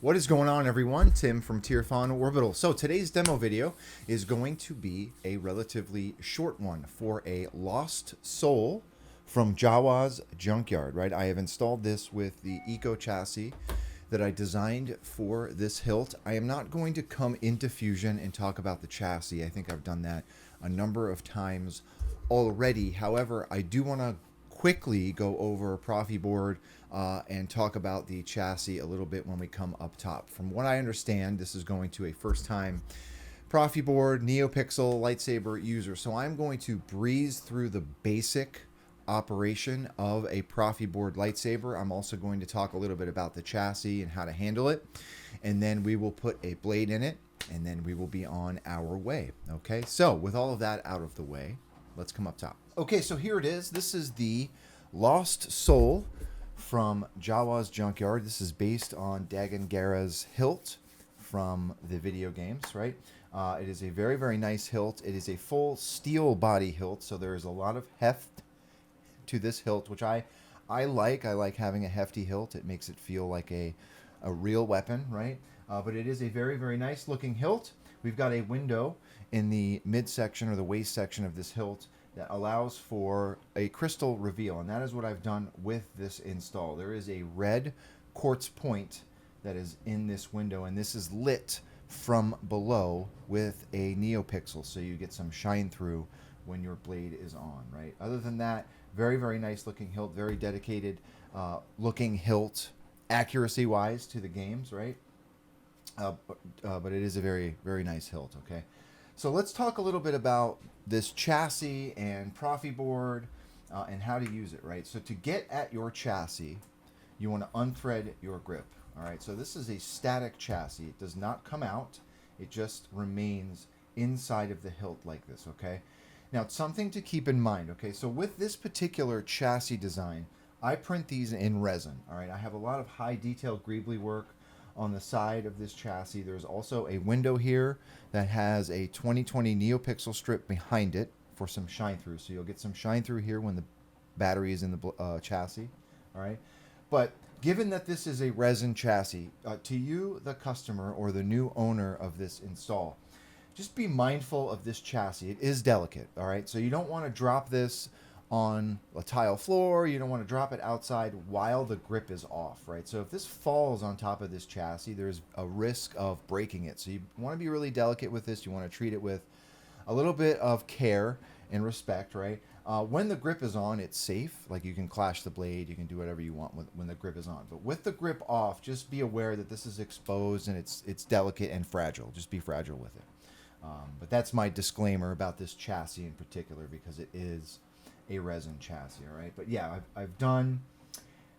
What is going on, everyone? Tim from Tierfon Orbital. So today's demo video is going to be a relatively short one for a lost soul from Jawas Junkyard, right? I have installed this with the Eco chassis that I designed for this hilt. I am not going to come into Fusion and talk about the chassis. I think I've done that a number of times already. However, I do want to quickly go over Proffie board and talk about the chassis a little bit when we come up top. From what I understand, this is going to a first-time Proffie board, NeoPixel, Lightsaber user. So I'm going to breeze through the basic operation of a Proffie board lightsaber. I'm also going to talk a little bit about the chassis and how to handle it. And then we will put a blade in it, and then we will be on our way. Okay, so with all of that out of the way, let's come up top. Okay, so here it is. This is the Lost Soul from Jawas Junkyard. This is based on Dagan Gera's hilt from the video games, right? It is a very, very nice hilt. It is a full steel body hilt, so there is a lot of heft to this hilt, which I like. I like having a hefty hilt. It makes it feel like a real weapon, right? But it is a very, very nice looking hilt. We've got a window in the midsection or the waist section of this hilt that allows for a crystal reveal, and that is what I've done with this install. There is a red quartz point that is in this window, and this is lit from below with a NeoPixel, so you get some shine through when your blade is on, right? Other than that, very, very nice looking hilt, very dedicated looking hilt, accuracy wise to the games, right? But it is a very, very nice hilt, okay? So let's talk a little bit about this chassis and Proffie board and how to use it, right? So to get at your chassis, you want to unthread your grip, all right? So this is a static chassis. It does not come out. It just remains inside of the hilt like this, okay? Now, it's something to keep in mind, okay? So with this particular chassis design, I print these in resin, all right? I have a lot of high detail greeblie work on the side of this chassis. There's also a window here that has a 2020 NeoPixel strip behind it for some shine through. So you'll get some shine through here when the battery is in the chassis, all right? But given that this is a resin chassis, to you, the customer or the new owner of this install, just be mindful of this chassis. It is delicate, all right? So you don't want to drop this on a tile floor. You don't want to drop it outside while the grip is off, right? So if this falls on top of this chassis, there's a risk of breaking it. So you want to be really delicate with this. You want to treat it with a little bit of care and respect, right? When the grip is on, it's safe. Like you can clash the blade, you can do whatever you want when the grip is on. But with the grip off, just be aware that this is exposed and it's delicate and fragile. Just be fragile with it. But that's my disclaimer about this chassis in particular, because it is a resin chassis, all right? But yeah, I've done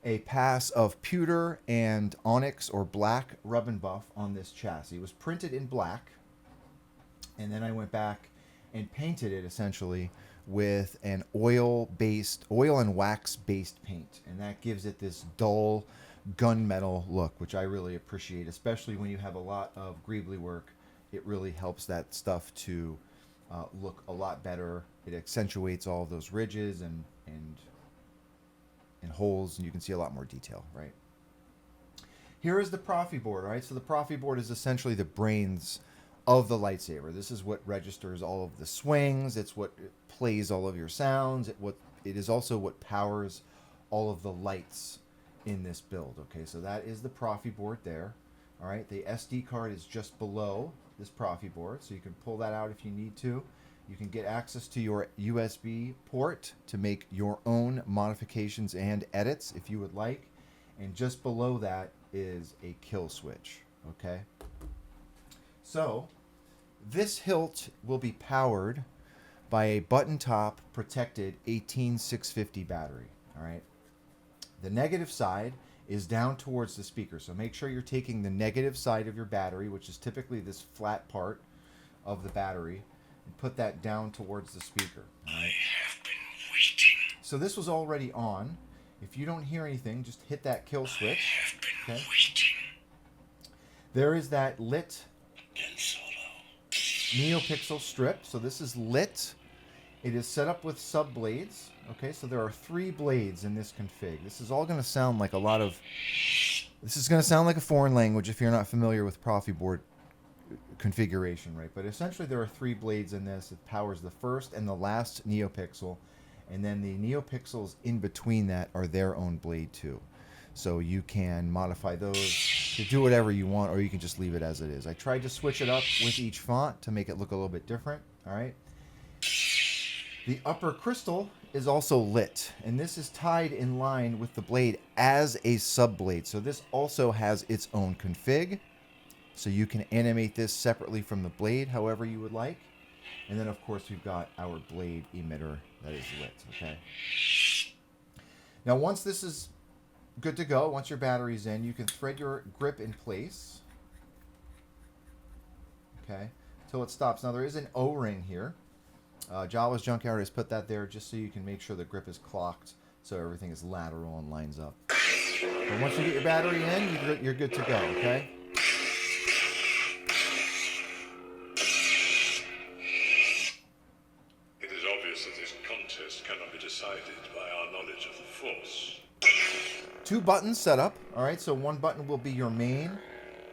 a pass of pewter and onyx or black rub and buff on this chassis. It was printed in black, and then I went back and painted it essentially with an oil and wax-based paint, and that gives it this dull gunmetal look, which I really appreciate, especially when you have a lot of greeblie work. It really helps that stuff to look a lot better. It accentuates all of those ridges and holes, and you can see a lot more detail, right? Here is the Proffie board, right? So the Proffie board is essentially the brains of the lightsaber. This is what registers all of the swings. It's what plays all of your sounds. It is also what powers all of the lights in this build, okay? So that is the Proffie board there, all right? The SD card is just below this Proffie board, so you can pull that out if you need to. You can get access to your USB port to make your own modifications and edits if you would like. And just below that is a kill switch, okay? So this hilt will be powered by a button top protected 18650 battery, all right? The negative side is down towards the speaker, so make sure you're taking the negative side of your battery, which is typically this flat part of the battery, and put that down towards the speaker. All right? I have been waiting. So this was already on. If you don't hear anything, just hit that kill switch. I have been waiting. There is that lit NeoPixel strip. So this is lit. It is set up with sub blades. Okay, so there are 3 blades in this config. This is all going to sound like a lot of This is going to sound like a foreign language if you're not familiar with Proffie board configuration, right? But essentially there are 3 blades in this. It powers the first and the last neopixel, and then the neopixels in between that are their own blade too. So you can modify those to do whatever you want, or you can just leave it as it is. I tried to switch it up with each font to make it look a little bit different. All right. The upper crystal is also lit, and this is tied in line with the blade as a sub-blade. So this also has its own config. So you can animate this separately from the blade however you would like. And then, of course, we've got our blade emitter that is lit, okay? Now, once this is good to go, once your battery's in, you can thread your grip in place, okay, until it stops. Now, there is an O-ring here. Jawas Junkyard has put that there just so you can make sure the grip is clocked so everything is lateral and lines up. But once you get your battery in, you're good to go, okay? It is obvious that this contest cannot be decided by our knowledge of the Force. 2 buttons set up, all right? So one button will be your main,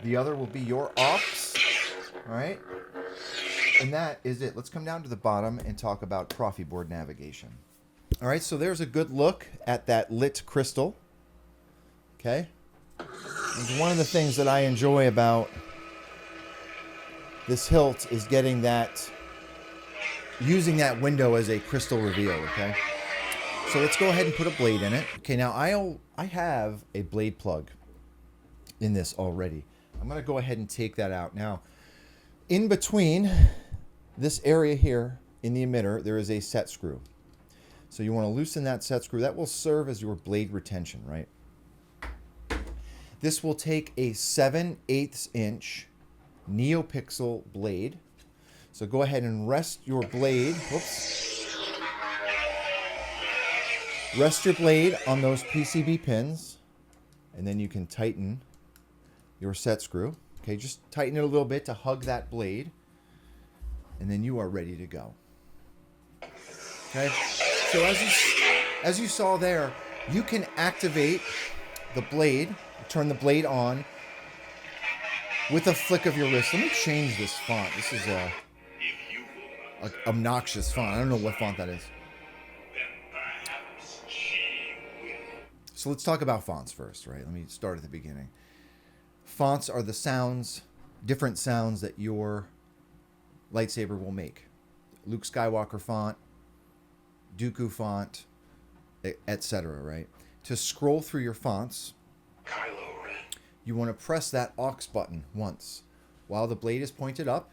the other will be your aux, all right? And that is it. Let's come down to the bottom and talk about Proffie board navigation. All right, so there's a good look at that lit crystal. Okay. And one of the things that I enjoy about this hilt is getting that, using that window as a crystal reveal, okay? So let's go ahead and put a blade in it. Okay, now I have a blade plug in this already. I'm going to go ahead and take that out. Now, in between this area here in the emitter, there is a set screw. So you want to loosen that set screw. That will serve as your blade retention, right? This will take a 7/8 inch neopixel blade. So go ahead and rest your blade. Whoops. Rest your blade on those PCB pins, and then you can tighten your set screw. Okay, just tighten it a little bit to hug that blade, and then you are ready to go. Okay, so as you saw there, you can activate the blade, turn the blade on with a flick of your wrist. Let me change this font. This is a obnoxious font. I don't know what font that is. So let's talk about fonts first, right? Let me start at the beginning. Fonts are the sounds, different sounds that your lightsaber will make. Luke Skywalker font, Dooku font, etc., right? To scroll through your fonts, you want to press that aux button once. While the blade is pointed up,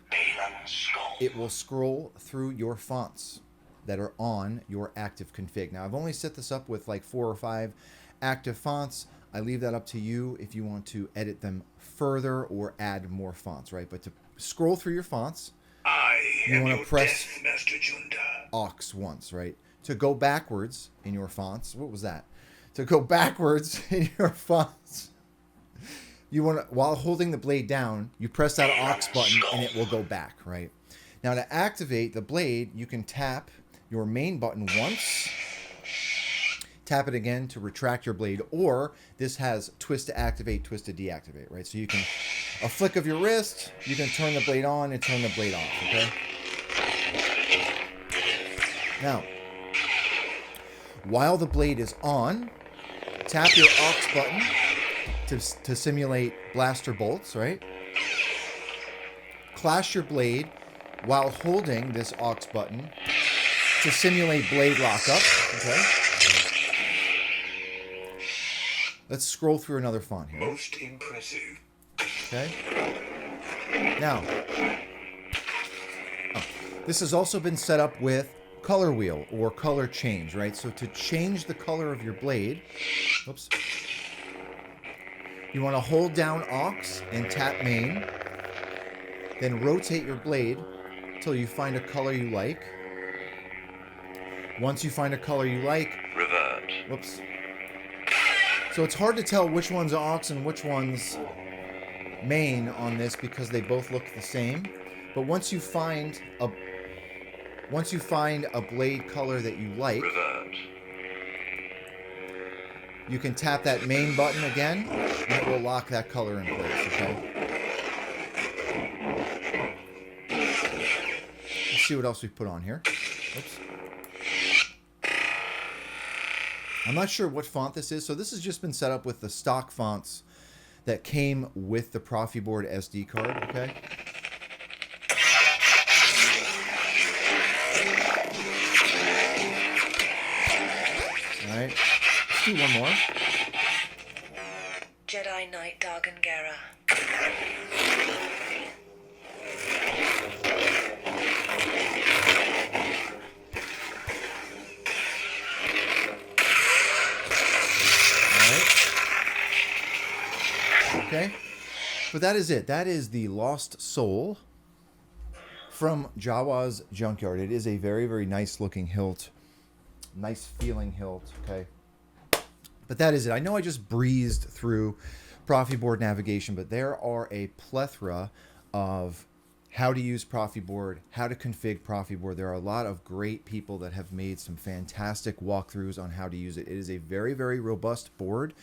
it will scroll through your fonts that are on your active config. Now, I've only set this up with like 4 or 5 active fonts. I leave that up to you if you want to edit them further or add more fonts, right? But to scroll through your fonts, you want to press aux once, right? To go backwards in your fonts, what was that? To go backwards in your fonts, you want to, while holding the blade down, you press that aux button and it will go back, right? Now to activate the blade, you can tap your main button once, tap it again to retract your blade, or this has twist to activate, twist to deactivate, right? So you can, a flick of your wrist, you can turn the blade on and turn the blade off, okay? Now, while the blade is on, tap your aux button to simulate blaster bolts, right? Clash your blade while holding this aux button to simulate blade lockup, okay? Let's scroll through another font here. Most impressive. Okay. Now, this has also been set up with color wheel or color change, right? So to change the color of your blade, oops, you want to hold down aux and tap main, then rotate your blade until you find a color you like. Once you find a color you like, Revert. whoops. So it's hard to tell which one's aux and which one's main on this because they both look the same. But once you find a blade color that you like, Revert. you can tap that main button again, and it will lock that color in place, okay? Let's see what else we put on here. Oops. I'm not sure what font this is, so this has just been set up with the stock fonts that came with the Proffie board SD card, okay? All right, let's do one more. Jedi Knight Dargangara. Okay, but that is it. That is the Lost Soul from Jawas Junkyard. It is a very, very nice looking hilt. Nice feeling hilt, okay? But that is it. I know I just breezed through Proffie board navigation, but there are a plethora of how to use Proffie board, how to config Proffie board. There are a lot of great people that have made some fantastic walkthroughs on how to use it. It is a very, very robust board.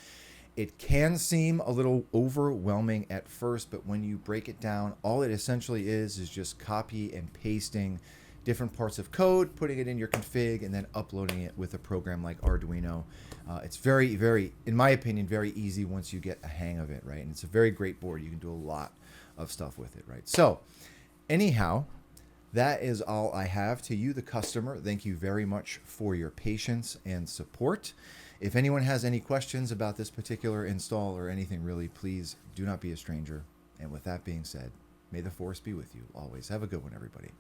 It can seem a little overwhelming at first, but when you break it down, all it essentially is just copy and pasting different parts of code, putting it in your config, and then uploading it with a program like Arduino. It's very, very, in my opinion, very easy once you get a hang of it, right? And it's a very great board. You can do a lot of stuff with it, right? So, anyhow, that is all I have. To you, the customer, thank you very much for your patience and support. If anyone has any questions about this particular install or anything really, please do not be a stranger. And with that being said, may the force be with you always. Have a good one, everybody.